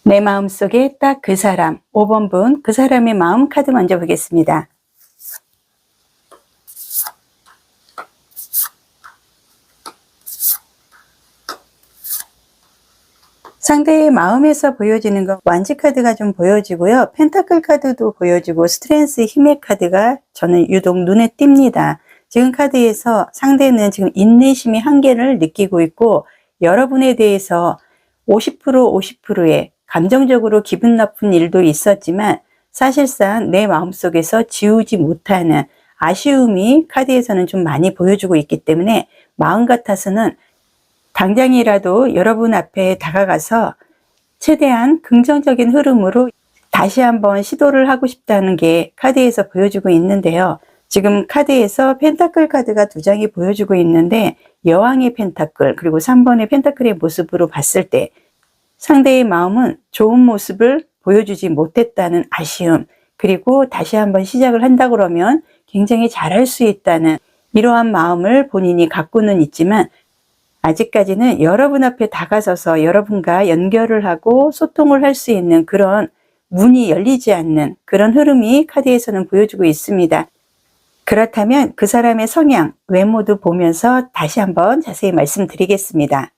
내 마음속에 딱 그 사람, 5번 분, 그 사람의 마음 카드 먼저 보겠습니다. 상대의 마음에서 보여지는 건 완지 카드가 좀 보여지고요. 펜타클 카드도 보여지고 스트렝스 힘의 카드가 저는 유독 눈에 띕니다. 지금 카드에서 상대는 지금 인내심의 한계를 느끼고 있고 여러분에 대해서 50% 50%의 감정적으로 기분 나쁜 일도 있었지만 사실상 내 마음속에서 지우지 못하는 아쉬움이 카드에서는 좀 많이 보여주고 있기 때문에 마음 같아서는 당장이라도 여러분 앞에 다가가서 최대한 긍정적인 흐름으로 다시 한번 시도를 하고 싶다는 게 카드에서 보여주고 있는데요. 지금 카드에서 펜타클 카드가 2장이 보여주고 있는데 여왕의 펜타클 그리고 3번의 펜타클의 모습으로 봤을 때 상대의 마음은 좋은 모습을 보여주지 못했다는 아쉬움, 그리고 다시 한번 시작을 한다 그러면 굉장히 잘할 수 있다는 이러한 마음을 본인이 갖고는 있지만 아직까지는 여러분 앞에 다가서서 여러분과 연결을 하고 소통을 할 수 있는 그런 문이 열리지 않는 그런 흐름이 카드에서는 보여주고 있습니다. 그렇다면 그 사람의 성향, 외모도 보면서 다시 한번 자세히 말씀드리겠습니다.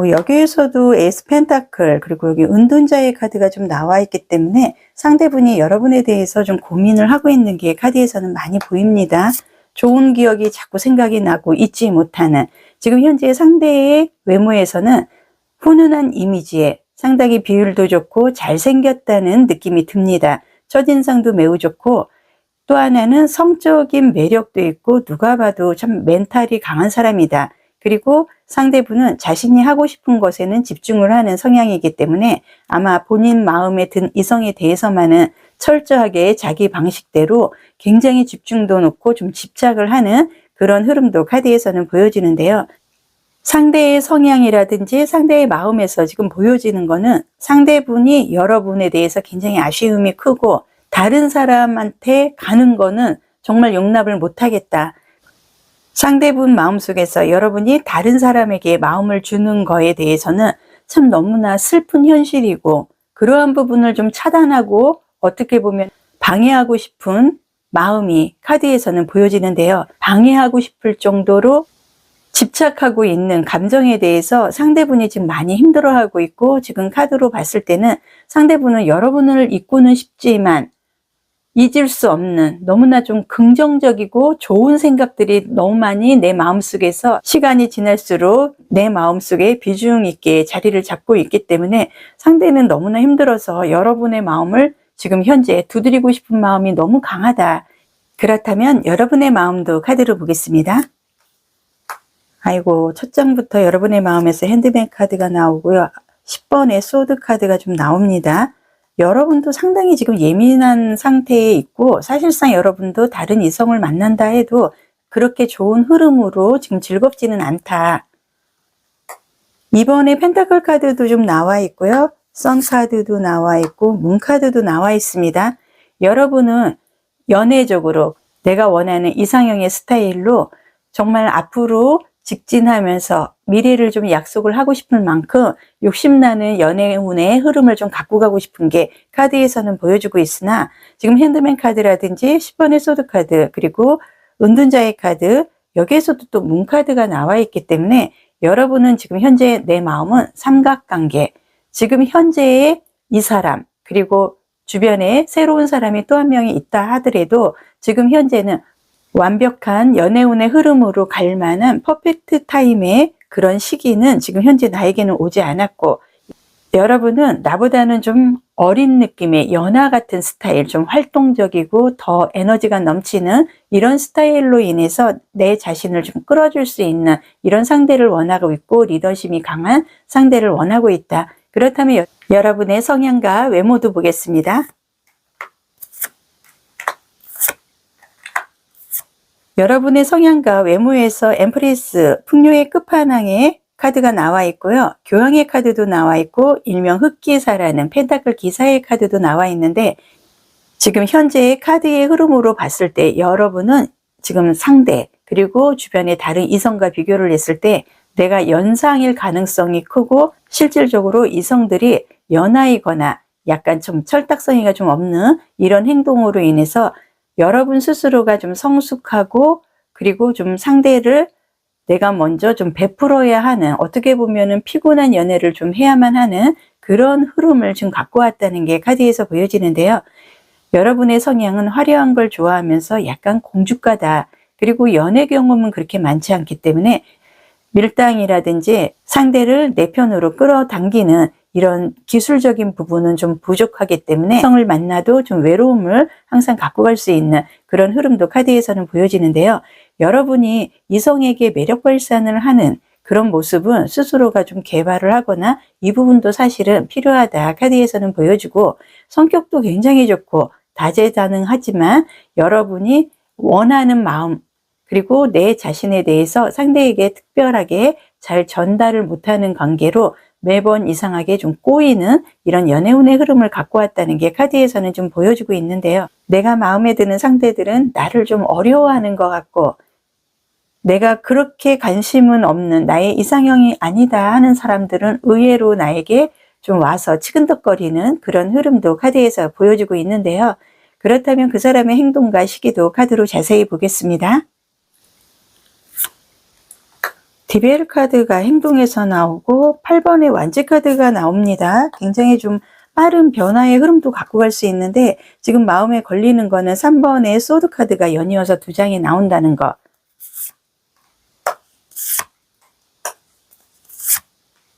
여기에서도 에이스 펜타클 그리고 여기 은둔자의 카드가 좀 나와 있기 때문에 상대분이 여러분에 대해서 좀 고민을 하고 있는 게 카드에서는 많이 보입니다. 좋은 기억이 자꾸 생각이 나고 잊지 못하는, 지금 현재 상대의 외모에서는 훈훈한 이미지에 상당히 비율도 좋고 잘생겼다는 느낌이 듭니다. 첫인상도 매우 좋고 또 하나는 성적인 매력도 있고 누가 봐도 참 멘탈이 강한 사람이다. 그리고 상대분은 자신이 하고 싶은 것에는 집중을 하는 성향이기 때문에 아마 본인 마음에 든 이성에 대해서만은 철저하게 자기 방식대로 굉장히 집중도 놓고 좀 집착을 하는 그런 흐름도 카드에서는 보여지는데요. 상대의 성향이라든지 상대의 마음에서 지금 보여지는 거는 상대분이 여러분에 대해서 굉장히 아쉬움이 크고 다른 사람한테 가는 거는 정말 용납을 못하겠다. 상대분 마음속에서 여러분이 다른 사람에게 마음을 주는 거에 대해서는 참 너무나 슬픈 현실이고 그러한 부분을 좀 차단하고 어떻게 보면 방해하고 싶은 마음이 카드에서는 보여지는데요. 방해하고 싶을 정도로 집착하고 있는 감정에 대해서 상대분이 지금 많이 힘들어하고 있고 지금 카드로 봤을 때는 상대분은 여러분을 잊고는 싶지만 잊을 수 없는 너무나 좀 긍정적이고 좋은 생각들이 너무 많이 내 마음속에서 시간이 지날수록 내 마음속에 비중 있게 자리를 잡고 있기 때문에 상대는 너무나 힘들어서 여러분의 마음을 지금 현재 두드리고 싶은 마음이 너무 강하다. 그렇다면 여러분의 마음도 카드로 보겠습니다. 아이고, 첫 장부터 여러분의 마음에서 핸드맨 카드가 나오고요. 10번의 소드 카드가 좀 나옵니다. 여러분도 상당히 지금 예민한 상태에 있고 사실상 여러분도 다른 이성을 만난다 해도 그렇게 좋은 흐름으로 지금 즐겁지는 않다. 이번에 펜타클 카드도 좀 나와 있고요. 선 카드도 나와 있고 문 카드도 나와 있습니다. 여러분은 연애적으로 내가 원하는 이상형의 스타일로 정말 앞으로 직진하면서 미래를 좀 약속을 하고 싶을 만큼 욕심나는 연애운의 흐름을 좀 갖고 가고 싶은 게 카드에서는 보여주고 있으나 지금 핸드맨 카드라든지 10번의 소드 카드 그리고 은둔자의 카드 여기에서도 또 문 카드가 나와 있기 때문에 여러분은 지금 현재 내 마음은 삼각관계, 지금 현재의 이 사람 그리고 주변에 새로운 사람이 또 한 명이 있다 하더라도 지금 현재는 완벽한 연애운의 흐름으로 갈 만한 퍼펙트 타임의 그런 시기는 지금 현재 나에게는 오지 않았고 여러분은 나보다는 좀 어린 느낌의 연하 같은 스타일, 좀 활동적이고 더 에너지가 넘치는 이런 스타일로 인해서 내 자신을 좀 끌어줄 수 있는 이런 상대를 원하고 있고 리더십이 강한 상대를 원하고 있다. 그렇다면 여러분의 성향과 외모도 보겠습니다. 여러분의 성향과 외모에서 엠프레스, 풍요의 끝판왕의 카드가 나와 있고요. 교황의 카드도 나와 있고 일명 흑기사라는 펜타클 기사의 카드도 나와 있는데 지금 현재의 카드의 흐름으로 봤을 때 여러분은 지금 상대 그리고 주변의 다른 이성과 비교를 했을 때 내가 연상일 가능성이 크고 실질적으로 이성들이 연하이거나 약간 좀 철딱서니가 좀 없는 이런 행동으로 인해서 여러분 스스로가 좀 성숙하고 그리고 좀 상대를 내가 먼저 좀 베풀어야 하는, 어떻게 보면은 피곤한 연애를 좀 해야만 하는 그런 흐름을 지금 갖고 왔다는 게 카드에서 보여지는데요. 여러분의 성향은 화려한 걸 좋아하면서 약간 공주가다. 그리고 연애 경험은 그렇게 많지 않기 때문에 밀당이라든지 상대를 내 편으로 끌어당기는 이런 기술적인 부분은 좀 부족하기 때문에 성을 만나도 좀 외로움을 항상 갖고 갈 수 있는 그런 흐름도 카드에서는 보여지는데요. 여러분이 이성에게 매력 발산을 하는 그런 모습은 스스로가 좀 개발을 하거나 이 부분도 사실은 필요하다 카드에서는 보여주고, 성격도 굉장히 좋고 다재다능하지만 여러분이 원하는 마음 그리고 내 자신에 대해서 상대에게 특별하게 잘 전달을 못하는 관계로 매번 이상하게 좀 꼬이는 이런 연애운의 흐름을 갖고 왔다는 게 카드에서는 좀 보여주고 있는데요. 내가 마음에 드는 상대들은 나를 좀 어려워하는 것 같고, 내가 그렇게 관심은 없는 나의 이상형이 아니다 하는 사람들은 의외로 나에게 좀 와서 치근덕거리는 그런 흐름도 카드에서 보여주고 있는데요. 그렇다면 그 사람의 행동과 시기도 카드로 자세히 보겠습니다. 디벨 카드가 행동에서 나오고 8번의 완지 카드가 나옵니다. 굉장히 좀 빠른 변화의 흐름도 갖고 갈 수 있는데 지금 마음에 걸리는 거는 3번의 소드 카드가 연이어서 두 장이 나온다는 거.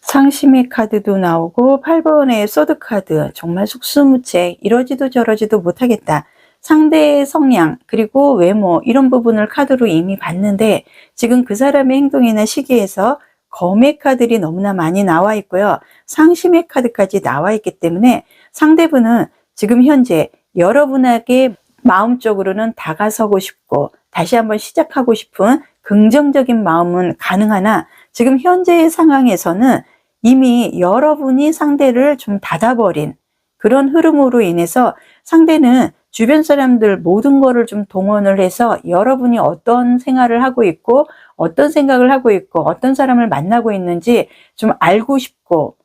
상심의 카드도 나오고 8번의 소드 카드, 정말 속수무책, 이러지도 저러지도 못하겠다. 상대의 성향 그리고 외모 이런 부분을 카드로 이미 봤는데 지금 그 사람의 행동이나 시기에서 검의 카드들이 너무나 많이 나와 있고요. 상심의 카드까지 나와 있기 때문에 상대분은 지금 현재 여러분에게 마음적으로는 다가서고 싶고 다시 한번 시작하고 싶은 긍정적인 마음은 가능하나 지금 현재의 상황에서는 이미 여러분이 상대를 좀 닫아버린 그런 흐름으로 인해서 상대는 주변 사람들 모든 거를 좀 동원을 해서 여러분이 어떤 생활을 하고 있고 어떤 생각을 하고 있고 어떤 사람을 만나고 있는지 좀 알고 싶고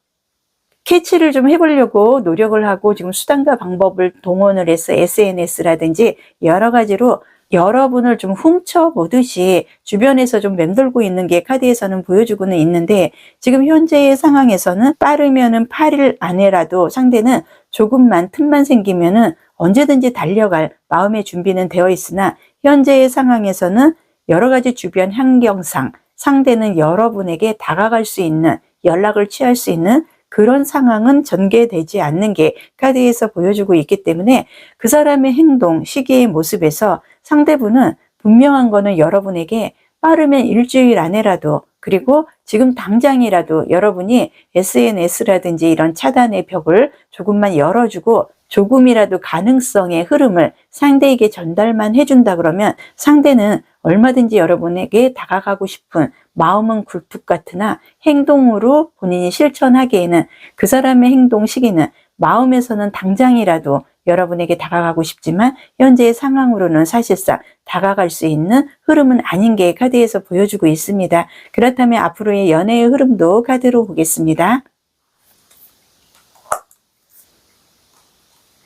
캐치를 좀 해보려고 노력을 하고 지금 수단과 방법을 동원을 해서 SNS라든지 여러 가지로 여러분을 좀 훔쳐보듯이 주변에서 좀 맴돌고 있는 게 카드에서는 보여주고는 있는데 지금 현재의 상황에서는 빠르면은 8일 안에라도 상대는 조금만 틈만 생기면은 언제든지 달려갈 마음의 준비는 되어 있으나 현재의 상황에서는 여러 가지 주변 환경상 상대는 여러분에게 다가갈 수 있는 연락을 취할 수 있는 그런 상황은 전개되지 않는 게 카드에서 보여주고 있기 때문에 그 사람의 행동, 시기의 모습에서 상대분은 분명한 거는 여러분에게 빠르면 일주일 안에라도 그리고 지금 당장이라도 여러분이 SNS라든지 이런 차단의 벽을 조금만 열어주고 조금이라도 가능성의 흐름을 상대에게 전달만 해준다 그러면 상대는 얼마든지 여러분에게 다가가고 싶은 마음은 굴뚝 같으나 행동으로 본인이 실천하기에는 그 사람의 행동 시기는 마음에서는 당장이라도 여러분에게 다가가고 싶지만 현재의 상황으로는 사실상 다가갈 수 있는 흐름은 아닌 게 카드에서 보여주고 있습니다. 그렇다면 앞으로의 연애의 흐름도 카드로 보겠습니다.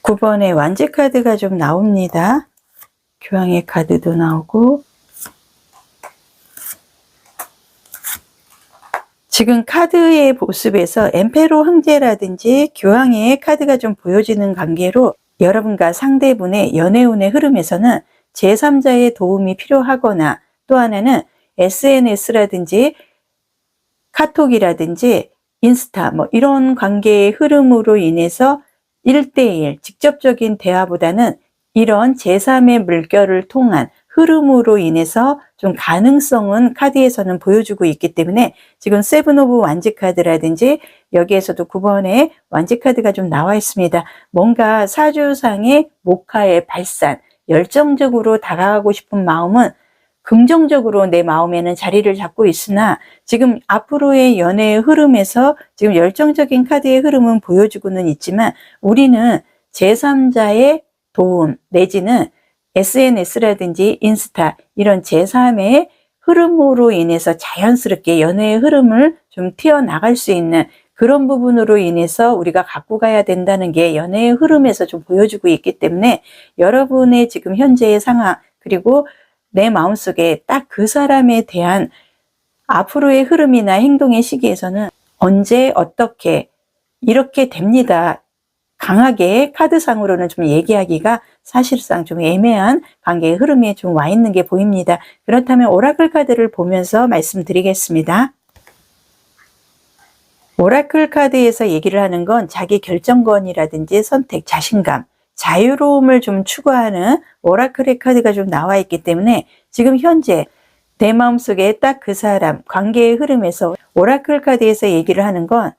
9번의 완지 카드가 좀 나옵니다. 교황의 카드도 나오고 지금 카드의 모습에서 엠페로 황제라든지 교황의 카드가 좀 보여지는 관계로 여러분과 상대분의 연애운의 흐름에서는 제3자의 도움이 필요하거나 또 하나는 SNS라든지 카톡이라든지 인스타 뭐 이런 관계의 흐름으로 인해서 1대1 직접적인 대화보다는 이런 제3의 물결을 통한 흐름으로 인해서 좀 가능성은 카드에서는 보여주고 있기 때문에 지금 세븐 오브 완지 카드라든지 여기에서도 9번에 완지 카드가 좀 나와 있습니다. 뭔가 사주상의 목화의 발산, 열정적으로 다가가고 싶은 마음은 긍정적으로 내 마음에는 자리를 잡고 있으나 지금 앞으로의 연애의 흐름에서 지금 열정적인 카드의 흐름은 보여주고는 있지만 우리는 제3자의 도움 내지는 SNS라든지 인스타 이런 제3의 흐름으로 인해서 자연스럽게 연애의 흐름을 좀 튀어나갈 수 있는 그런 부분으로 인해서 우리가 갖고 가야 된다는 게 연애의 흐름에서 좀 보여주고 있기 때문에 여러분의 지금 현재의 상황, 그리고 내 마음속에 딱 그 사람에 대한 앞으로의 흐름이나 행동의 시기에서는 언제 어떻게 이렇게 됩니다. 강하게 카드상으로는 좀 얘기하기가 사실상 좀 애매한 관계의 흐름에 좀 와 있는 게 보입니다. 그렇다면 오라클 카드를 보면서 말씀드리겠습니다. 오라클 카드에서 얘기를 하는 건 자기 결정권이라든지 선택, 자신감, 자유로움을 좀 추구하는 오라클의 카드가 좀 나와 있기 때문에 지금 현재 내 마음속에 딱 그 사람, 관계의 흐름에서 오라클 카드에서 얘기를 하는 건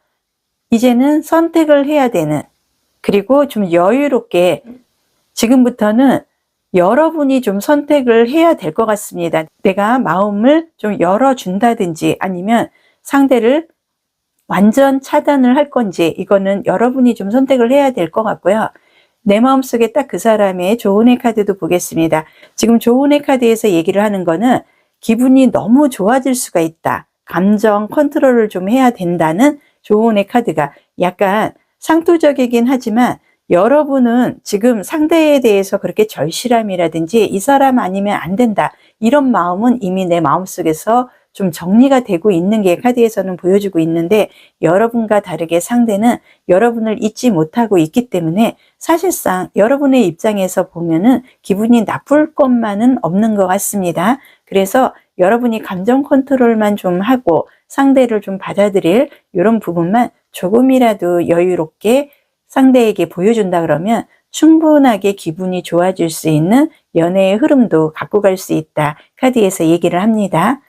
이제는 선택을 해야 되는, 그리고 좀 여유롭게 지금부터는 여러분이 좀 선택을 해야 될 것 같습니다. 내가 마음을 좀 열어준다든지 아니면 상대를 완전 차단을 할 건지 이거는 여러분이 좀 선택을 해야 될 것 같고요. 내 마음속에 딱 그 사람의 조언의 카드도 보겠습니다. 지금 조언의 카드에서 얘기를 하는 거는 기분이 너무 좋아질 수가 있다. 감정 컨트롤을 좀 해야 된다는 조언의 카드가 약간 상투적이긴 하지만 여러분은 지금 상대에 대해서 그렇게 절실함이라든지 이 사람 아니면 안 된다 이런 마음은 이미 내 마음속에서 좀 정리가 되고 있는 게 카드에서는 보여주고 있는데 여러분과 다르게 상대는 여러분을 잊지 못하고 있기 때문에 사실상 여러분의 입장에서 보면은 기분이 나쁠 것만은 없는 것 같습니다. 그래서 여러분이 감정 컨트롤만 좀 하고 상대를 좀 받아들일 이런 부분만 조금이라도 여유롭게 상대에게 보여준다 그러면 충분하게 기분이 좋아질 수 있는 연애의 흐름도 갖고 갈 수 있다. 카드에서 얘기를 합니다.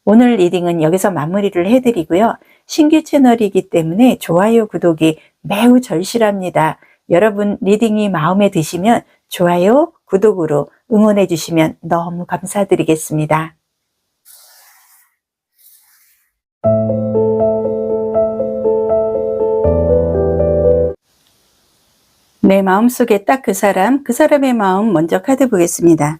오늘 리딩은 여기서 마무리를 해드리고요. 신규 채널이기 때문에 좋아요, 구독이 매우 절실합니다. 여러분 리딩이 마음에 드시면 좋아요, 구독으로 응원해 주시면 너무 감사드리겠습니다. 내 마음속에 딱 그 사람, 그 사람의 마음 먼저 카드 보겠습니다.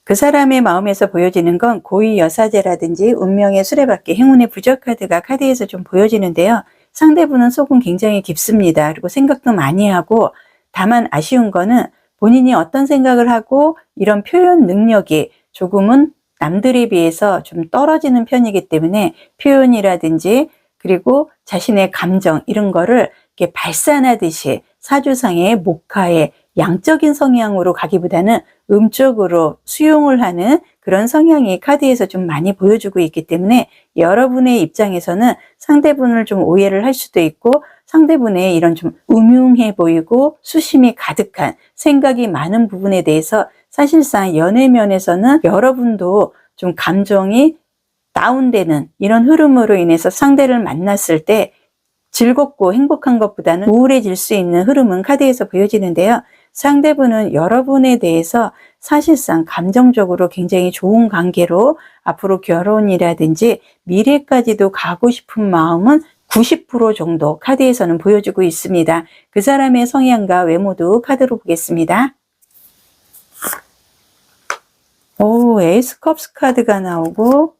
그 사람의 마음에서 보여지는 건 고위 여사제라든지 운명의 수레바퀴, 행운의 부적 카드가 카드에서 좀 보여지는데요. 상대분은 속은 굉장히 깊습니다. 그리고 생각도 많이 하고 다만 아쉬운 거는 본인이 어떤 생각을 하고 이런 표현 능력이 조금은 남들에 비해서 좀 떨어지는 편이기 때문에 표현이라든지 그리고 자신의 감정 이런 거를 이렇게 발산하듯이 사주상의 목화의 양적인 성향으로 가기보다는 음적으로 수용을 하는 그런 성향이 카드에서 좀 많이 보여주고 있기 때문에 여러분의 입장에서는 상대분을 좀 오해를 할 수도 있고 상대분의 이런 좀 음흉해 보이고 수심이 가득한 생각이 많은 부분에 대해서 사실상 연애면에서는 여러분도 좀 감정이 다운되는 이런 흐름으로 인해서 상대를 만났을 때 즐겁고 행복한 것보다는 우울해질 수 있는 흐름은 카드에서 보여지는데요. 상대분은 여러분에 대해서 사실상 감정적으로 굉장히 좋은 관계로 앞으로 결혼이라든지 미래까지도 가고 싶은 마음은 90% 정도 카드에서는 보여주고 있습니다. 그 사람의 성향과 외모도 카드로 보겠습니다. 오, 에이스 컵스 카드가 나오고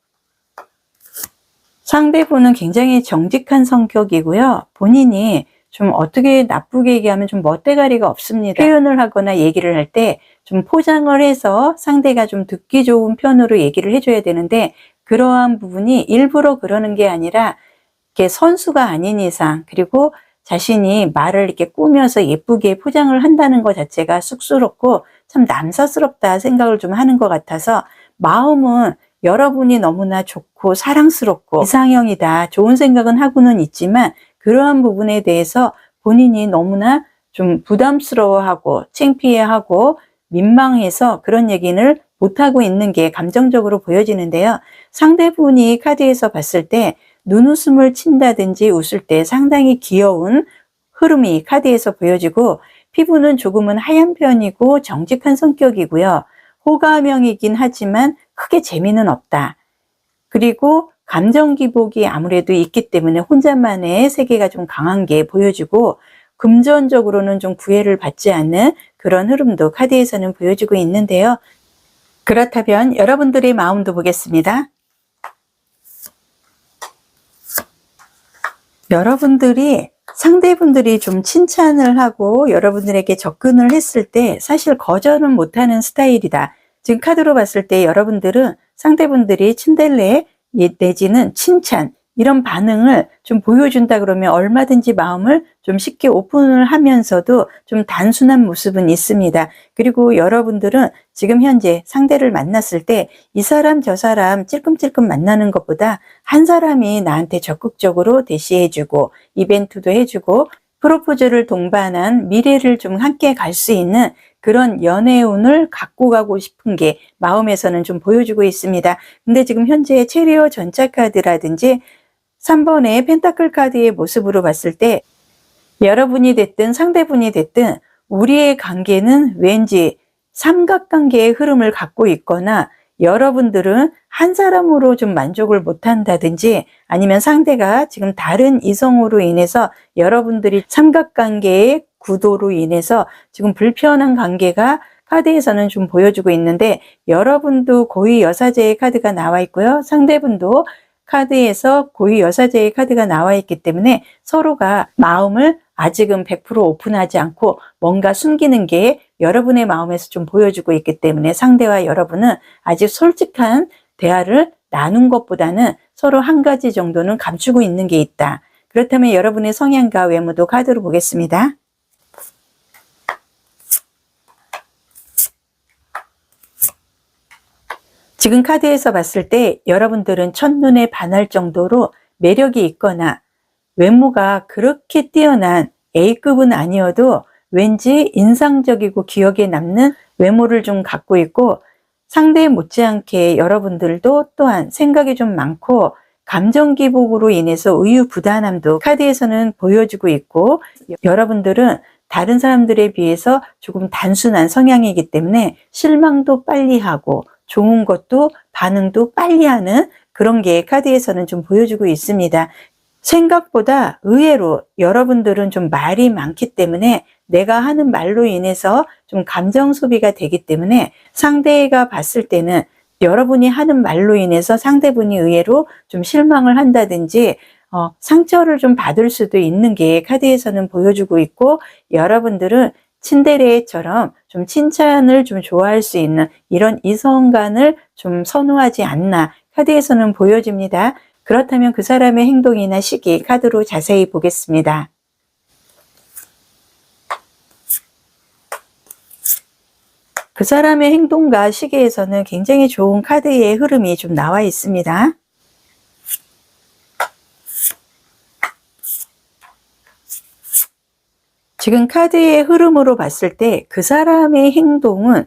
상대분은 굉장히 정직한 성격이고요. 본인이 좀 어떻게 나쁘게 얘기하면 좀 멋대가리가 없습니다. 표현을 하거나 얘기를 할 때 좀 포장을 해서 상대가 좀 듣기 좋은 편으로 얘기를 해줘야 되는데 그러한 부분이 일부러 그러는 게 아니라 이렇게 선수가 아닌 이상 그리고 자신이 말을 이렇게 꾸며서 예쁘게 포장을 한다는 것 자체가 쑥스럽고 참 남사스럽다 생각을 좀 하는 것 같아서 마음은 여러분이 너무나 좋고 사랑스럽고 이상형이다 좋은 생각은 하고는 있지만 그러한 부분에 대해서 본인이 너무나 좀 부담스러워하고 창피해하고 민망해서 그런 얘기를 못하고 있는 게 감정적으로 보여지는데요. 상대분이 카드에서 봤을 때 눈웃음을 친다든지 웃을 때 상당히 귀여운 흐름이 카드에서 보여지고 피부는 조금은 하얀 편이고 정직한 성격이고요. 호감형이긴 하지만 크게 재미는 없다. 그리고 감정 기복이 아무래도 있기 때문에 혼자만의 세계가 좀 강한 게 보여지고 금전적으로는 좀 구애를 받지 않는 그런 흐름도 카드에서는 보여주고 있는데요. 그렇다면 여러분들의 마음도 보겠습니다. 여러분들이 상대분들이 좀 칭찬을 하고 여러분들에게 접근을 했을 때 사실 거절은 못하는 스타일이다. 지금 카드로 봤을 때 여러분들은 상대분들이 친달래 내지는 칭찬 이런 반응을 좀 보여준다 그러면 얼마든지 마음을 좀 쉽게 오픈을 하면서도 좀 단순한 모습은 있습니다. 그리고 여러분들은 지금 현재 상대를 만났을 때 이 사람 저 사람 찔끔찔끔 만나는 것보다 한 사람이 나한테 적극적으로 대시해주고 이벤트도 해주고 프로포즈를 동반한 미래를 좀 함께 갈 수 있는 그런 연애운을 갖고 가고 싶은 게 마음에서는 좀 보여주고 있습니다. 근데 지금 현재 체리어 전차 카드라든지 3번의 펜타클 카드의 모습으로 봤을 때 여러분이 됐든 상대분이 됐든 우리의 관계는 왠지 삼각관계의 흐름을 갖고 있거나 여러분들은 한 사람으로 좀 만족을 못한다든지 아니면 상대가 지금 다른 이성으로 인해서 여러분들이 삼각관계의 구도로 인해서 지금 불편한 관계가 카드에서는 좀 보여주고 있는데 여러분도 고위 여사제의 카드가 나와 있고요. 상대분도 카드에서 고위 여사제의 카드가 나와 있기 때문에 서로가 마음을 아직은 100% 오픈하지 않고 뭔가 숨기는 게 여러분의 마음에서 좀 보여주고 있기 때문에 상대와 여러분은 아직 솔직한 대화를 나눈 것보다는 서로 한 가지 정도는 감추고 있는 게 있다. 그렇다면 여러분의 성향과 외모도 카드로 보겠습니다. 지금 카드에서 봤을 때 여러분들은 첫눈에 반할 정도로 매력이 있거나 외모가 그렇게 뛰어난 A급은 아니어도 왠지 인상적이고 기억에 남는 외모를 좀 갖고 있고 상대 못지않게 여러분들도 또한 생각이 좀 많고 감정 기복으로 인해서 우유부단함도 카드에서는 보여주고 있고 여러분들은 다른 사람들에 비해서 조금 단순한 성향이기 때문에 실망도 빨리 하고 좋은 것도 반응도 빨리 하는 그런 게 카드에서는 좀 보여주고 있습니다. 생각보다 의외로 여러분들은 좀 말이 많기 때문에 내가 하는 말로 인해서 좀 감정 소비가 되기 때문에 상대가 봤을 때는 여러분이 하는 말로 인해서 상대분이 의외로 좀 실망을 한다든지 상처를 좀 받을 수도 있는 게 카드에서는 보여주고 있고 여러분들은 친데레처럼 좀 칭찬을 좀 좋아할 수 있는 이런 이성간을 좀 선호하지 않나 카드에서는 보여집니다. 그렇다면 그 사람의 행동이나 시기 카드로 자세히 보겠습니다. 그 사람의 행동과 시기에서는 굉장히 좋은 카드의 흐름이 좀 나와 있습니다. 지금 카드의 흐름으로 봤을 때 그 사람의 행동은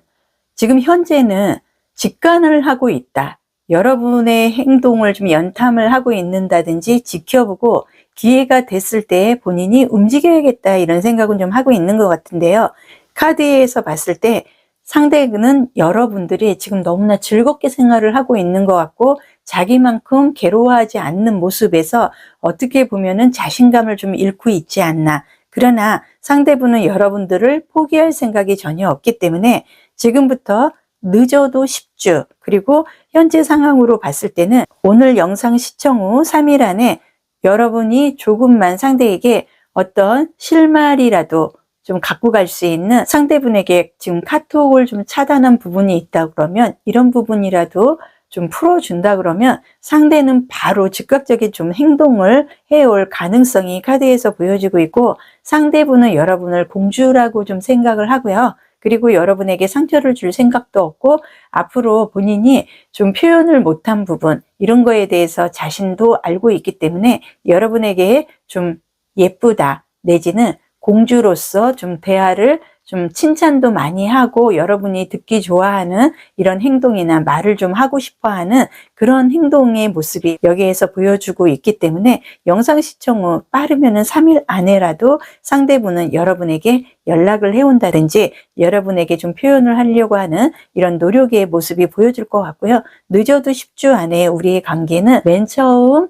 지금 현재는 직관을 하고 있다. 여러분의 행동을 좀 연탐을 하고 있는다든지 지켜보고 기회가 됐을 때 본인이 움직여야겠다 이런 생각은 좀 하고 있는 것 같은데요. 카드에서 봤을 때 상대는 여러분들이 지금 너무나 즐겁게 생활을 하고 있는 것 같고 자기만큼 괴로워하지 않는 모습에서 어떻게 보면은 자신감을 좀 잃고 있지 않나. 그러나 상대분은 여러분들을 포기할 생각이 전혀 없기 때문에 지금부터 늦어도 10주 그리고 현재 상황으로 봤을 때는 오늘 영상 시청 후 3일 안에 여러분이 조금만 상대에게 어떤 실마리라도 좀 갖고 갈 수 있는 상대분에게 지금 카톡을 좀 차단한 부분이 있다 그러면 이런 부분이라도 좀 풀어준다 그러면 상대는 바로 즉각적인 좀 행동을 해올 가능성이 카드에서 보여지고 있고 상대분은 여러분을 공주라고 좀 생각을 하고요. 그리고 여러분에게 상처를 줄 생각도 없고 앞으로 본인이 좀 표현을 못한 부분 이런 거에 대해서 자신도 알고 있기 때문에 여러분에게 좀 예쁘다 내지는 공주로서 좀 대화를 좀 칭찬도 많이 하고 여러분이 듣기 좋아하는 이런 행동이나 말을 좀 하고 싶어 하는 그런 행동의 모습이 여기에서 보여주고 있기 때문에 영상 시청 후 빠르면은 3일 안에라도 상대분은 여러분에게 연락을 해온다든지 여러분에게 좀 표현을 하려고 하는 이런 노력의 모습이 보여줄 것 같고요. 늦어도 10주 안에 우리의 관계는 맨 처음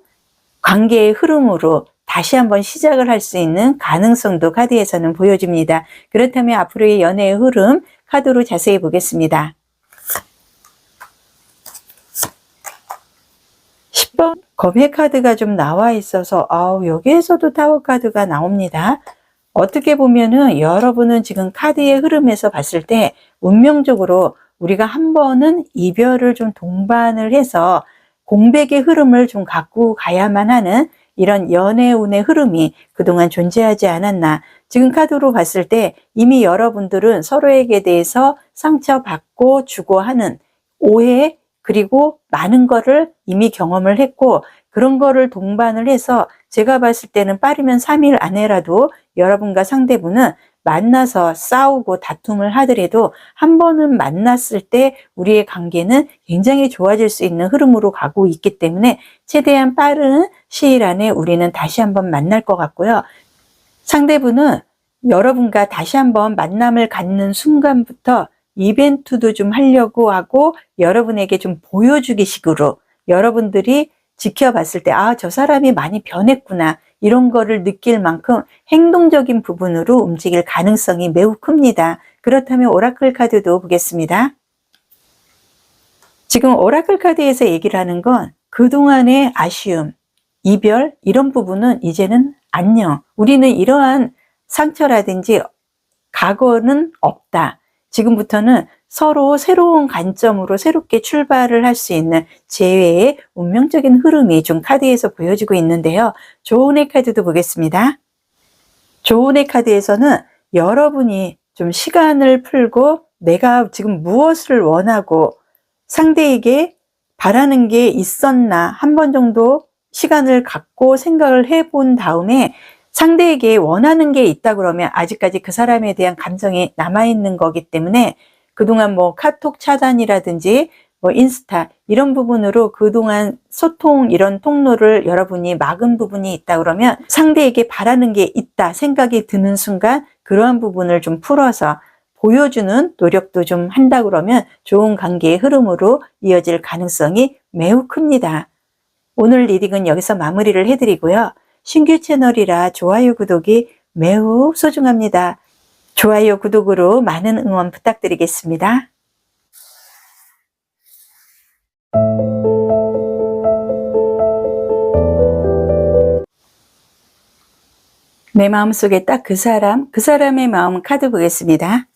관계의 흐름으로 다시 한번 시작을 할 수 있는 가능성도 카드에서는 보여줍니다. 그렇다면 앞으로의 연애의 흐름 카드로 자세히 보겠습니다. 10번 검의 카드가 좀 나와 있어서 여기에서도 타워 카드가 나옵니다. 어떻게 보면은 여러분은 지금 카드의 흐름에서 봤을 때 운명적으로 우리가 한 번은 이별을 좀 동반을 해서 공백의 흐름을 좀 갖고 가야만 하는 이런 연애운의 흐름이 그동안 존재하지 않았나. 지금 카드로 봤을 때 이미 여러분들은 서로에게 대해서 상처받고 주고 하는 오해 그리고 많은 거를 이미 경험을 했고 그런 거를 동반을 해서 제가 봤을 때는 빠르면 3일 안에라도 여러분과 상대분은 만나서 싸우고 다툼을 하더라도 한 번은 만났을 때 우리의 관계는 굉장히 좋아질 수 있는 흐름으로 가고 있기 때문에 최대한 빠른 시일 안에 우리는 다시 한번 만날 것 같고요. 상대분은 여러분과 다시 한번 만남을 갖는 순간부터 이벤트도 좀 하려고 하고 여러분에게 좀 보여주기 식으로 여러분들이 지켜봤을 때 저 사람이 많이 변했구나 이런 거를 느낄 만큼 행동적인 부분으로 움직일 가능성이 매우 큽니다. 그렇다면 오라클 카드도 보겠습니다. 지금 오라클 카드에서 얘기를 하는 건 그동안의 아쉬움, 이별 이런 부분은 이제는 안녕. 우리는 이러한 상처라든지 과거는 없다. 지금부터는 서로 새로운 관점으로 새롭게 출발을 할 수 있는 재회의 운명적인 흐름이 좀 카드에서 보여지고 있는데요. 조언의 카드도 보겠습니다. 조언의 카드에서는 여러분이 좀 시간을 풀고 내가 지금 무엇을 원하고 상대에게 바라는 게 있었나 한 번 정도 시간을 갖고 생각을 해본 다음에 상대에게 원하는 게 있다 그러면 아직까지 그 사람에 대한 감정이 남아있는 거기 때문에 그동안 카톡 차단이라든지 인스타 이런 부분으로 그동안 소통 이런 통로를 여러분이 막은 부분이 있다 그러면 상대에게 바라는 게 있다 생각이 드는 순간 그러한 부분을 좀 풀어서 보여주는 노력도 좀 한다 그러면 좋은 관계의 흐름으로 이어질 가능성이 매우 큽니다. 오늘 리딩은 여기서 마무리를 해드리고요. 신규 채널이라 좋아요 구독이 매우 소중합니다. 좋아요 구독으로 많은 응원 부탁드리겠습니다. 내 마음속에 딱 그 사람의 마음 카드 보겠습니다.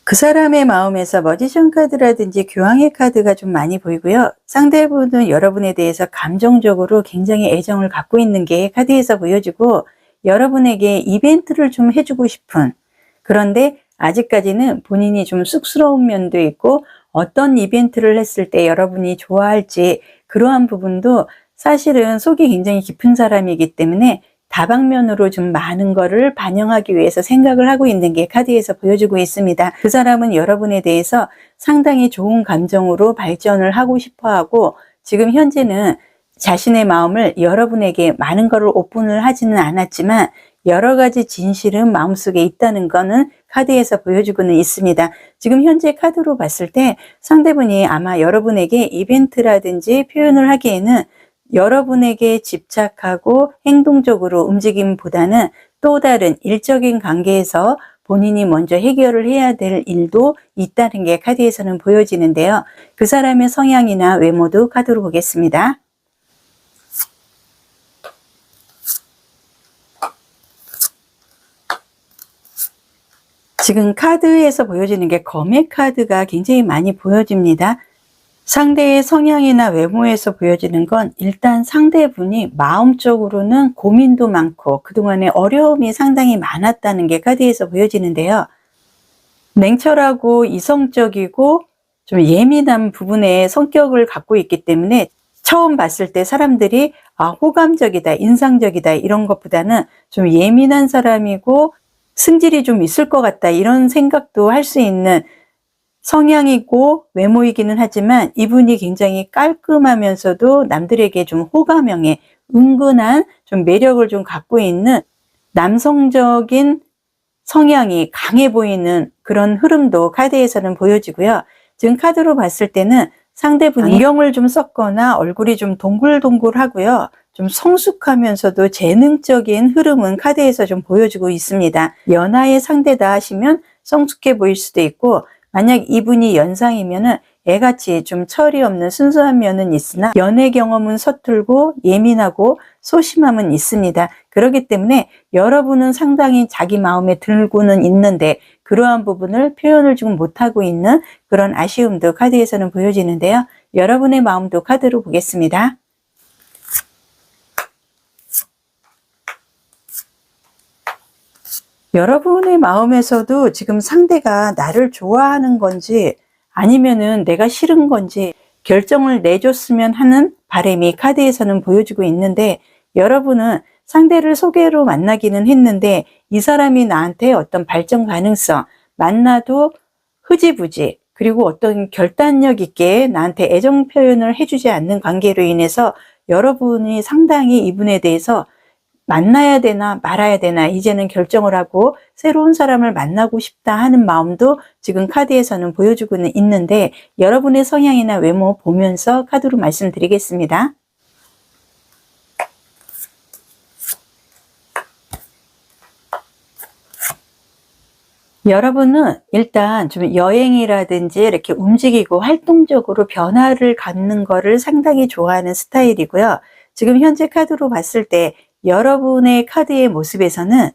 그 사람의 마음에서 머지션 카드라든지 교황의 카드가 좀 많이 보이고요. 상대분은 여러분에 대해서 감정적으로 굉장히 애정을 갖고 있는 게 카드에서 보여지고 여러분에게 이벤트를 좀 해주고 싶은 그런데 아직까지는 본인이 좀 쑥스러운 면도 있고 어떤 이벤트를 했을 때 여러분이 좋아할지 그러한 부분도 사실은 속이 굉장히 깊은 사람이기 때문에 다방면으로 좀 많은 거를 반영하기 위해서 생각을 하고 있는 게 카드에서 보여주고 있습니다. 그 사람은 여러분에 대해서 상당히 좋은 감정으로 발전을 하고 싶어 하고 지금 현재는 자신의 마음을 여러분에게 많은 거를 오픈을 하지는 않았지만 여러 가지 진실은 마음속에 있다는 거는 카드에서 보여주고는 있습니다. 지금 현재 카드로 봤을 때 상대분이 아마 여러분에게 이벤트라든지 표현을 하기에는 여러분에게 집착하고 행동적으로 움직임보다는 또 다른 일적인 관계에서 본인이 먼저 해결을 해야 될 일도 있다는 게 카드에서는 보여지는데요. 그 사람의 성향이나 외모도 카드로 보겠습니다. 지금 카드에서 보여지는 게 검의 카드가 굉장히 많이 보여집니다. 상대의 성향이나 외모에서 보여지는 건 일단 상대분이 마음적으로는 고민도 많고 그동안에 어려움이 상당히 많았다는 게 카드에서 보여지는데요. 냉철하고 이성적이고 좀 예민한 부분의 성격을 갖고 있기 때문에 처음 봤을 때 사람들이 호감적이다, 인상적이다 이런 것보다는 좀 예민한 사람이고 승질이 좀 있을 것 같다 이런 생각도 할 수 있는 성향이고 외모이기는 하지만 이분이 굉장히 깔끔하면서도 남들에게 좀 호감형의 은근한 좀 매력을 좀 갖고 있는 남성적인 성향이 강해 보이는 그런 흐름도 카드에서는 보여지고요. 지금 카드로 봤을 때는 상대분이 안경을 좀 썼거나 얼굴이 좀 동글동글하고요. 좀 성숙하면서도 재능적인 흐름은 카드에서 좀 보여주고 있습니다. 연하의 상대다 하시면 성숙해 보일 수도 있고, 만약 이분이 연상이면은 애같이 좀 철이 없는 순수한 면은 있으나 연애 경험은 서툴고 예민하고 소심함은 있습니다. 그렇기 때문에 여러분은 상당히 자기 마음에 들고는 있는데 그러한 부분을 표현을 지금 못하고 있는 그런 아쉬움도 카드에서는 보여지는데요. 여러분의 마음도 카드로 보겠습니다. 여러분의 마음에서도 지금 상대가 나를 좋아하는 건지 아니면은 내가 싫은 건지 결정을 내줬으면 하는 바람이 카드에서는 보여주고 있는데, 여러분은 상대를 소개로 만나기는 했는데 이 사람이 나한테 어떤 발전 가능성, 만나도 흐지부지, 그리고 어떤 결단력 있게 나한테 애정 표현을 해주지 않는 관계로 인해서 여러분이 상당히 이분에 대해서 만나야 되나 말아야 되나 이제는 결정을 하고 새로운 사람을 만나고 싶다 하는 마음도 지금 카드에서는 보여주고는 있는데, 여러분의 성향이나 외모 보면서 카드로 말씀드리겠습니다. 여러분은 일단 좀 여행이라든지 이렇게 움직이고 활동적으로 변화를 갖는 거를 상당히 좋아하는 스타일이고요. 지금 현재 카드로 봤을 때 여러분의 카드의 모습에서는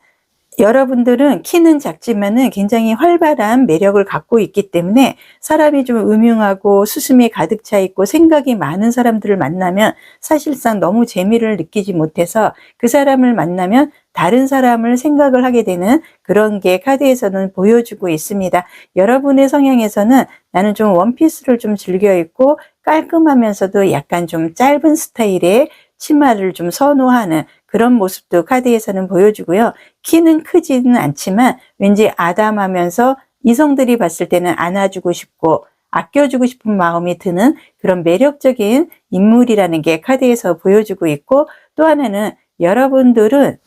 여러분들은 키는 작지만은 굉장히 활발한 매력을 갖고 있기 때문에 사람이 좀 음흉하고 수심이 가득 차 있고 생각이 많은 사람들을 만나면 사실상 너무 재미를 느끼지 못해서 그 사람을 만나면 다른 사람을 생각을 하게 되는 그런 게 카드에서는 보여주고 있습니다. 여러분의 성향에서는 나는 좀 원피스를 좀 즐겨 입고 깔끔하면서도 약간 좀 짧은 스타일의 치마를 좀 선호하는 그런 모습도 카드에서는 보여주고요. 키는 크지는 않지만 왠지 아담하면서 이성들이 봤을 때는 안아주고 싶고 아껴주고 싶은 마음이 드는 그런 매력적인 인물이라는 게 카드에서 보여주고 있고, 또 하나는 여러분들은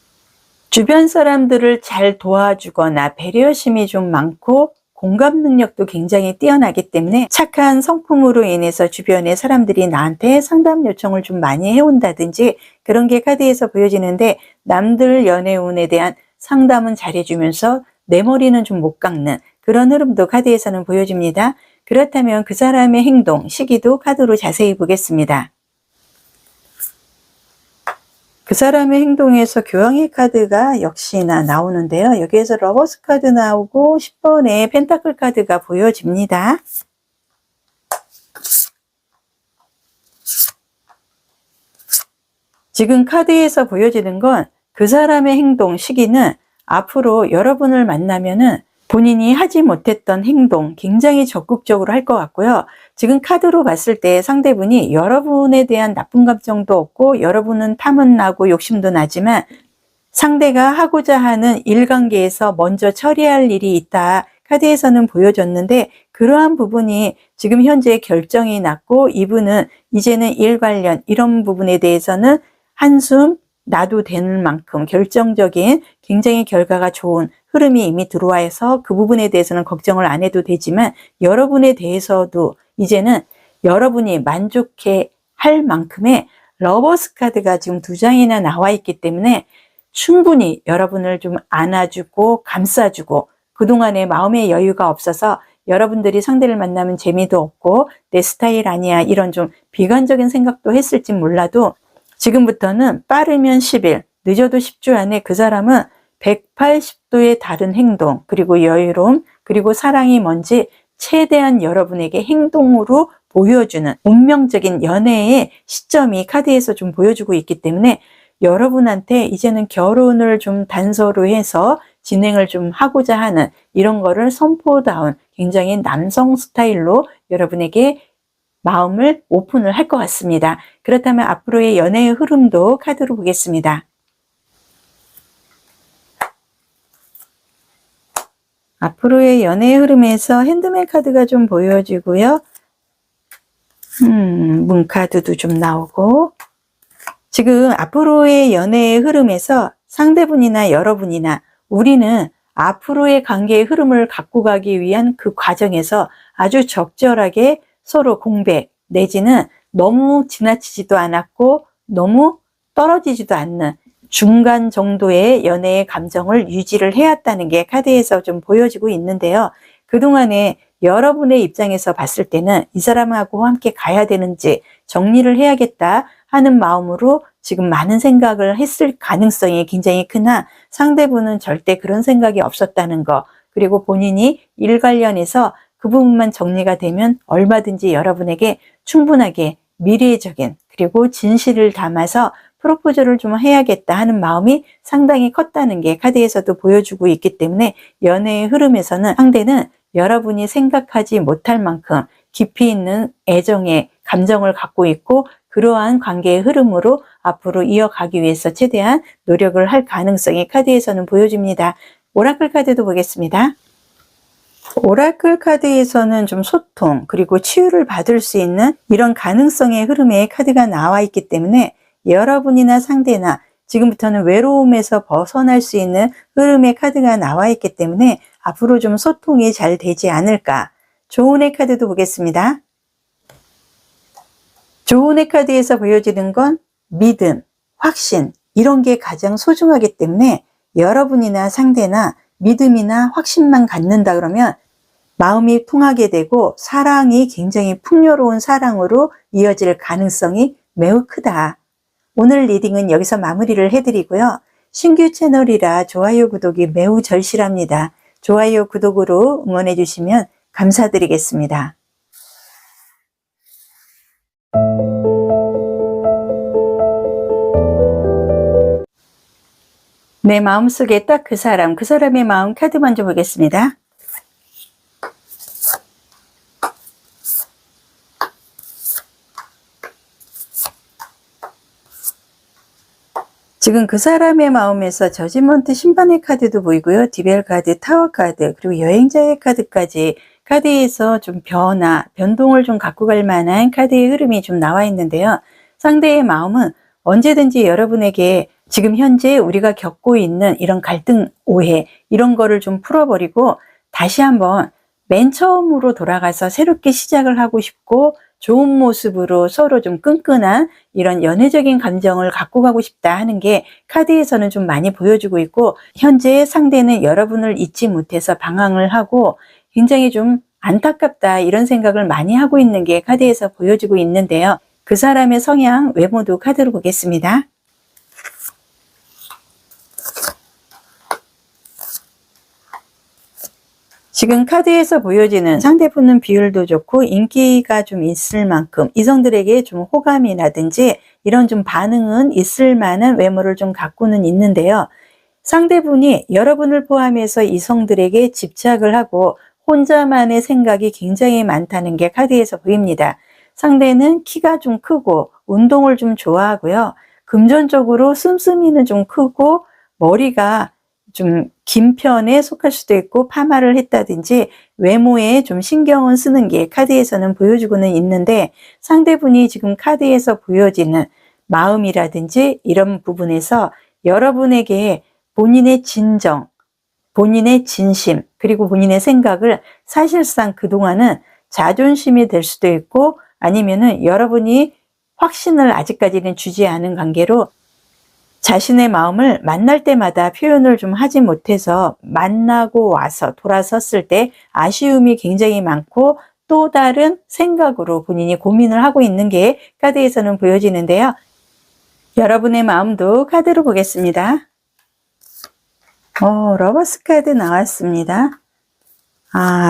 주변 사람들을 잘 도와주거나 배려심이 좀 많고 공감 능력도 굉장히 뛰어나기 때문에 착한 성품으로 인해서 주변의 사람들이 나한테 상담 요청을 좀 많이 해온다든지 그런 게 카드에서 보여지는데, 남들 연애운에 대한 상담은 잘해주면서 내 머리는 좀 못 깎는 그런 흐름도 카드에서는 보여집니다. 그렇다면 그 사람의 행동, 시기도 카드로 자세히 보겠습니다. 그 사람의 행동에서 교황의 카드가 역시나 나오는데요. 여기에서 러버스 카드 나오고 10번의 펜타클 카드가 보여집니다. 지금 카드에서 보여지는 건 그 사람의 행동 시기는 앞으로 여러분을 만나면은 본인이 하지 못했던 행동 굉장히 적극적으로 할 것 같고요. 지금 카드로 봤을 때 상대분이 여러분에 대한 나쁜 감정도 없고 여러분은 탐은 나고 욕심도 나지만 상대가 하고자 하는 일관계에서 먼저 처리할 일이 있다 카드에서는 보여줬는데, 그러한 부분이 지금 현재 결정이 났고 이분은 이제는 일 관련 이런 부분에 대해서는 한숨 나도 되는 만큼 결정적인 굉장히 결과가 좋은 흐름이 이미 들어와서 그 부분에 대해서는 걱정을 안 해도 되지만, 여러분에 대해서도 이제는 여러분이 만족해 할 만큼의 러버스 카드가 지금 2장이나 나와 있기 때문에 충분히 여러분을 좀 안아주고 감싸주고, 그동안에 마음의 여유가 없어서 여러분들이 상대를 만나면 재미도 없고 내 스타일 아니야 이런 좀 비관적인 생각도 했을지 몰라도 지금부터는 빠르면 10일, 늦어도 10주 안에 그 사람은 180도의 다른 행동, 그리고 여유로움, 그리고 사랑이 뭔지 최대한 여러분에게 행동으로 보여주는 운명적인 연애의 시점이 카드에서 좀 보여주고 있기 때문에 여러분한테 이제는 결혼을 좀 단서로 해서 진행을 좀 하고자 하는 이런 거를 선포다운 굉장히 남성 스타일로 여러분에게 마음을 오픈을 할 것 같습니다. 그렇다면 앞으로의 연애의 흐름도 카드로 보겠습니다. 앞으로의 연애의 흐름에서 핸드맨 카드가 좀 보여지고요. 문 카드도 좀 나오고, 지금 앞으로의 연애의 흐름에서 상대분이나 여러분이나 우리는 앞으로의 관계의 흐름을 갖고 가기 위한 그 과정에서 아주 적절하게 서로 공백 내지는 너무 지나치지도 않았고 너무 떨어지지도 않는 중간 정도의 연애의 감정을 유지를 해왔다는 게 카드에서 좀 보여지고 있는데요. 그동안에 여러분의 입장에서 봤을 때는 이 사람하고 함께 가야 되는지 정리를 해야겠다 하는 마음으로 지금 많은 생각을 했을 가능성이 굉장히 크나 상대분은 절대 그런 생각이 없었다는 거, 그리고 본인이 일 관련해서 그 부분만 정리가 되면 얼마든지 여러분에게 충분하게 미래적인 그리고 진실을 담아서 프로포즈를 좀 해야겠다 하는 마음이 상당히 컸다는 게 카드에서도 보여주고 있기 때문에 연애의 흐름에서는 상대는 여러분이 생각하지 못할 만큼 깊이 있는 애정의 감정을 갖고 있고 그러한 관계의 흐름으로 앞으로 이어가기 위해서 최대한 노력을 할 가능성이 카드에서는 보여집니다. 오라클 카드도 보겠습니다. 오라클 카드에서는 좀 소통 그리고 치유를 받을 수 있는 이런 가능성의 흐름에 카드가 나와 있기 때문에 여러분이나 상대나 지금부터는 외로움에서 벗어날 수 있는 흐름의 카드가 나와 있기 때문에 앞으로 좀 소통이 잘 되지 않을까. 조은의 카드도 보겠습니다. 조은의 카드에서 보여지는 건 믿음, 확신 이런 게 가장 소중하기 때문에 여러분이나 상대나 믿음이나 확신만 갖는다 그러면 마음이 통하게 되고 사랑이 굉장히 풍요로운 사랑으로 이어질 가능성이 매우 크다. 오늘 리딩은 여기서 마무리를 해드리고요. 신규 채널이라 좋아요, 구독이 매우 절실합니다. 좋아요, 구독으로 응원해 주시면 감사드리겠습니다. 내 마음속에 딱 그 사람, 그 사람의 마음 카드 먼저 보겠습니다. 지금 그 사람의 마음에서 저지먼트 심판의 카드도 보이고요. 디벨 카드, 타워 카드, 그리고 여행자의 카드까지 카드에서 좀 변화, 변동을 좀 갖고 갈 만한 카드의 흐름이 좀 나와 있는데요. 상대의 마음은 언제든지 여러분에게 지금 현재 우리가 겪고 있는 이런 갈등, 오해 이런 거를 좀 풀어버리고 다시 한번 맨 처음으로 돌아가서 새롭게 시작을 하고 싶고 좋은 모습으로 서로 좀 끈끈한 이런 연애적인 감정을 갖고 가고 싶다 하는 게 카드에서는 좀 많이 보여주고 있고 현재 상대는 여러분을 잊지 못해서 방황을 하고 굉장히 좀 안타깝다 이런 생각을 많이 하고 있는 게 카드에서 보여주고 있는데요. 그 사람의 성향, 외모도 카드로 보겠습니다. 지금 카드에서 보여지는 상대분은 비율도 좋고 인기가 좀 있을 만큼 이성들에게 좀 호감이라든지 이런 좀 반응은 있을 만한 외모를 좀 갖고는 있는데요. 상대분이 여러분을 포함해서 이성들에게 집착을 하고 혼자만의 생각이 굉장히 많다는 게 카드에서 보입니다. 상대는 키가 좀 크고 운동을 좀 좋아하고요. 금전적으로 씀씀이는 좀 크고 머리가 좀 긴 편에 속할 수도 있고 파마를 했다든지 외모에 좀 신경을 쓰는 게 카드에서는 보여주고는 있는데 상대분이 지금 카드에서 보여지는 마음이라든지 이런 부분에서 여러분에게 본인의 진정, 본인의 진심, 그리고 본인의 생각을 사실상 그동안은 자존심이 될 수도 있고 아니면은 여러분이 확신을 아직까지는 주지 않은 관계로 자신의 마음을 만날 때마다 표현을 좀 하지 못해서 만나고 와서 돌아섰을 때 아쉬움이 굉장히 많고 또 다른 생각으로 본인이 고민을 하고 있는 게 카드에서는 보여지는데요. 여러분의 마음도 카드로 보겠습니다. 러버스 카드 나왔습니다.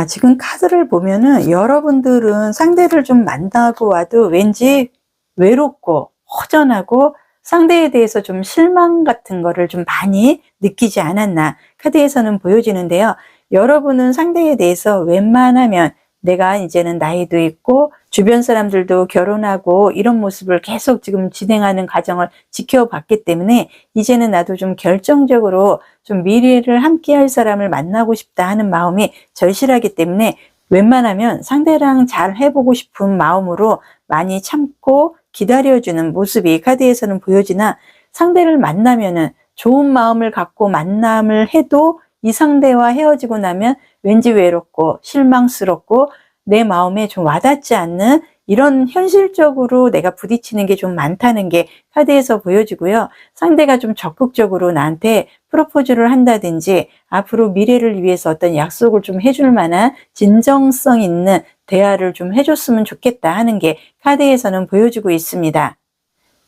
지금 카드를 보면은 여러분들은 상대를 좀 만나고 와도 왠지 외롭고 허전하고 상대에 대해서 좀 실망 같은 거를 좀 많이 느끼지 않았나 카드에서는 보여지는데요. 여러분은 상대에 대해서 웬만하면 내가 이제는 나이도 있고 주변 사람들도 결혼하고 이런 모습을 계속 지금 진행하는 과정을 지켜봤기 때문에 이제는 나도 좀 결정적으로 좀 미래를 함께 할 사람을 만나고 싶다 하는 마음이 절실하기 때문에 웬만하면 상대랑 잘 해보고 싶은 마음으로 많이 참고 기다려주는 모습이 카드에서는 보여지나 상대를 만나면은 좋은 마음을 갖고 만남을 해도 이 상대와 헤어지고 나면 왠지 외롭고 실망스럽고 내 마음에 좀 와닿지 않는 이런 현실적으로 내가 부딪히는 게 좀 많다는 게 카드에서 보여지고요. 상대가 좀 적극적으로 나한테 프로포즈를 한다든지 앞으로 미래를 위해서 어떤 약속을 좀 해줄 만한 진정성 있는 대화를 좀 해줬으면 좋겠다 하는 게 카드에서는 보여주고 있습니다.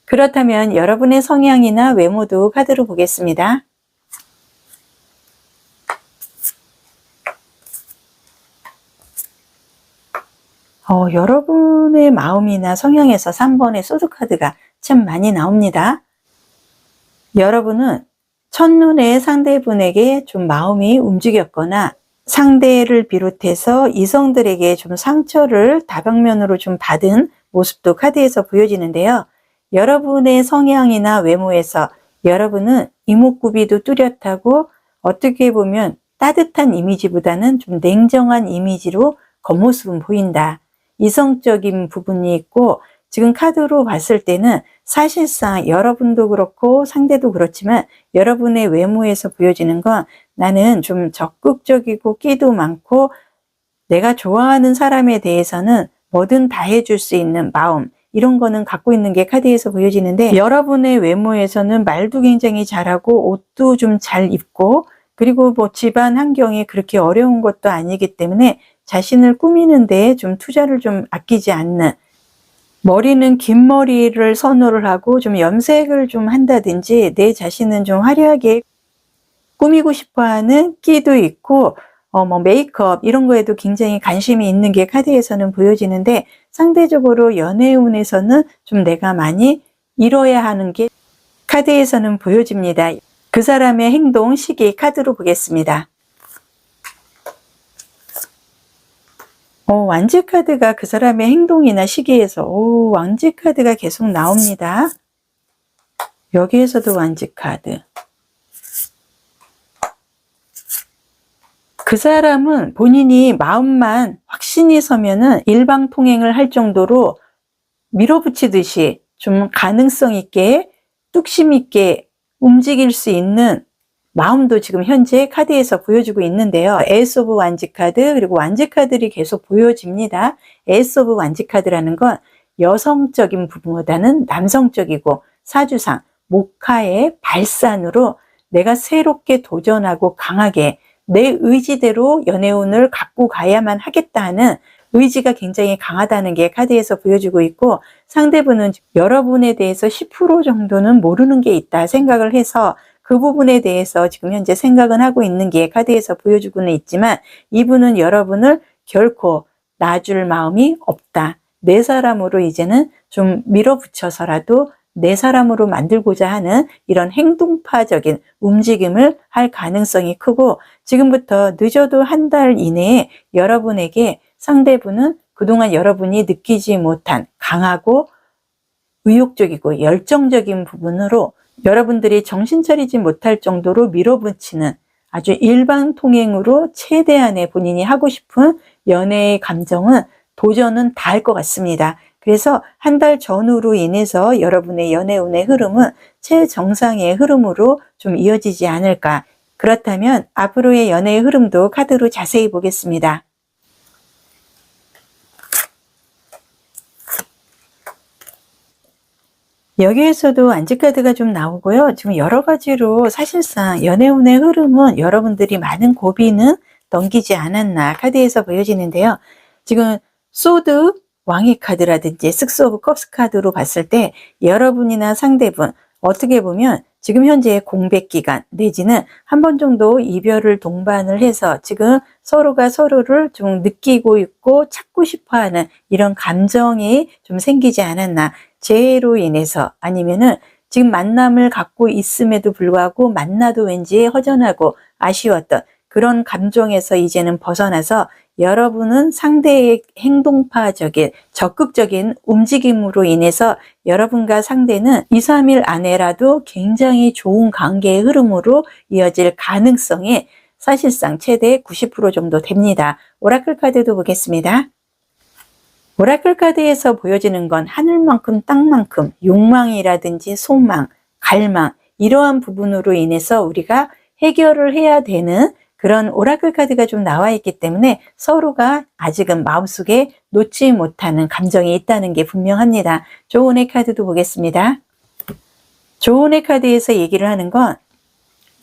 그렇다면 여러분의 성향이나 외모도 카드로 보겠습니다. 여러분의 마음이나 성향에서 3번의 소드카드가 참 많이 나옵니다. 여러분은 첫눈에 상대분에게 좀 마음이 움직였거나 상대를 비롯해서 이성들에게 좀 상처를 다방면으로 좀 받은 모습도 카드에서 보여지는데요. 여러분의 성향이나 외모에서 여러분은 이목구비도 뚜렷하고 어떻게 보면 따뜻한 이미지보다는 좀 냉정한 이미지로 겉모습은 보인다. 이성적인 부분이 있고 지금 카드로 봤을 때는 사실상 여러분도 그렇고 상대도 그렇지만 여러분의 외모에서 보여지는 건 나는 좀 적극적이고 끼도 많고 내가 좋아하는 사람에 대해서는 뭐든 다 해줄 수 있는 마음, 이런 거는 갖고 있는 게 카드에서 보여지는데 여러분의 외모에서는 말도 굉장히 잘하고 옷도 좀 잘 입고 그리고 뭐 집안 환경이 그렇게 어려운 것도 아니기 때문에 자신을 꾸미는 데에 좀 투자를 좀 아끼지 않는, 머리는 긴 머리를 선호를 하고 좀 염색을 좀 한다든지 내 자신은 좀 화려하게 꾸미고 싶어하는 끼도 있고 뭐 메이크업 이런 거에도 굉장히 관심이 있는 게 카드에서는 보여지는데 상대적으로 연애운에서는 좀 내가 많이 이뤄야 하는 게 카드에서는 보여집니다. 그 사람의 행동, 시기 카드로 보겠습니다. 완지 카드가 그 사람의 행동이나 시기에서 완지 카드가 계속 나옵니다. 여기에서도 완지 카드. 그 사람은 본인이 마음만 확신이 서면은 일방통행을 할 정도로 밀어붙이듯이 좀 가능성 있게 뚝심 있게 움직일 수 있는 마음도 지금 현재 카드에서 보여주고 있는데요. 에이스 오브 완지 카드 그리고 완지 카드들이 계속 보여집니다. 에이스 오브 완지 카드라는 건 여성적인 부분보다는 남성적이고 사주상 목화의 발산으로 내가 새롭게 도전하고 강하게 내 의지대로 연애운을 갖고 가야만 하겠다 하는 의지가 굉장히 강하다는 게 카드에서 보여주고 있고 상대분은 여러분에 대해서 10% 정도는 모르는 게 있다 생각을 해서 그 부분에 대해서 지금 현재 생각은 하고 있는 게 카드에서 보여주고는 있지만 이분은 여러분을 결코 놔줄 마음이 없다. 내 사람으로 이제는 좀 밀어붙여서라도 내 사람으로 만들고자 하는 이런 행동파적인 움직임을 할 가능성이 크고 지금부터 늦어도 한 달 이내에 여러분에게 상대분은 그동안 여러분이 느끼지 못한 강하고 의욕적이고 열정적인 부분으로 여러분들이 정신 차리지 못할 정도로 밀어붙이는 아주 일방통행으로 최대한의 본인이 하고 싶은 연애의 감정은 도전은 다 할 것 같습니다. 그래서 한 달 전후로 인해서 여러분의 연애운의 흐름은 최정상의 흐름으로 좀 이어지지 않을까. 그렇다면 앞으로의 연애의 흐름도 카드로 자세히 보겠습니다. 여기에서도 안지카드가 좀 나오고요. 지금 여러 가지로 사실상 연애운의 흐름은 여러분들이 많은 고비는 넘기지 않았나 카드에서 보여지는데요. 지금 소드 왕의 카드라든지 식스 오브 컵스 카드로 봤을 때 여러분이나 상대분 어떻게 보면 지금 현재 공백 기간 내지는 한 번 정도 이별을 동반을 해서 지금 서로가 서로를 좀 느끼고 있고 찾고 싶어하는 이런 감정이 좀 생기지 않았나. 재해로 인해서 아니면은 지금 만남을 갖고 있음에도 불구하고 만나도 왠지 허전하고 아쉬웠던 그런 감정에서 이제는 벗어나서 여러분은 상대의 행동파적인 적극적인 움직임으로 인해서 여러분과 상대는 2, 3일 안에라도 굉장히 좋은 관계의 흐름으로 이어질 가능성이 사실상 최대 90% 정도 됩니다. 오라클 카드도 보겠습니다. 오라클 카드에서 보여지는 건 하늘만큼 땅만큼 욕망이라든지 소망, 갈망 이러한 부분으로 인해서 우리가 해결을 해야 되는 그런 오라클 카드가 좀 나와 있기 때문에 서로가 아직은 마음속에 놓지 못하는 감정이 있다는 게 분명합니다. 조언의 카드도 보겠습니다. 조언의 카드에서 얘기를 하는 건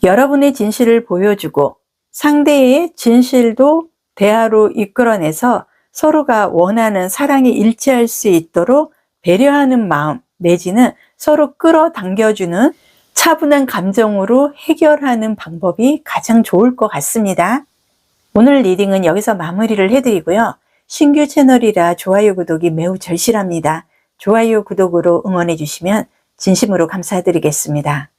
여러분의 진실을 보여주고 상대의 진실도 대화로 이끌어내서 서로가 원하는 사랑이 일치할 수 있도록 배려하는 마음 내지는 서로 끌어당겨주는 차분한 감정으로 해결하는 방법이 가장 좋을 것 같습니다. 오늘 리딩은 여기서 마무리를 해드리고요. 신규 채널이라 좋아요 구독이 매우 절실합니다. 좋아요 구독으로 응원해 주시면 진심으로 감사드리겠습니다.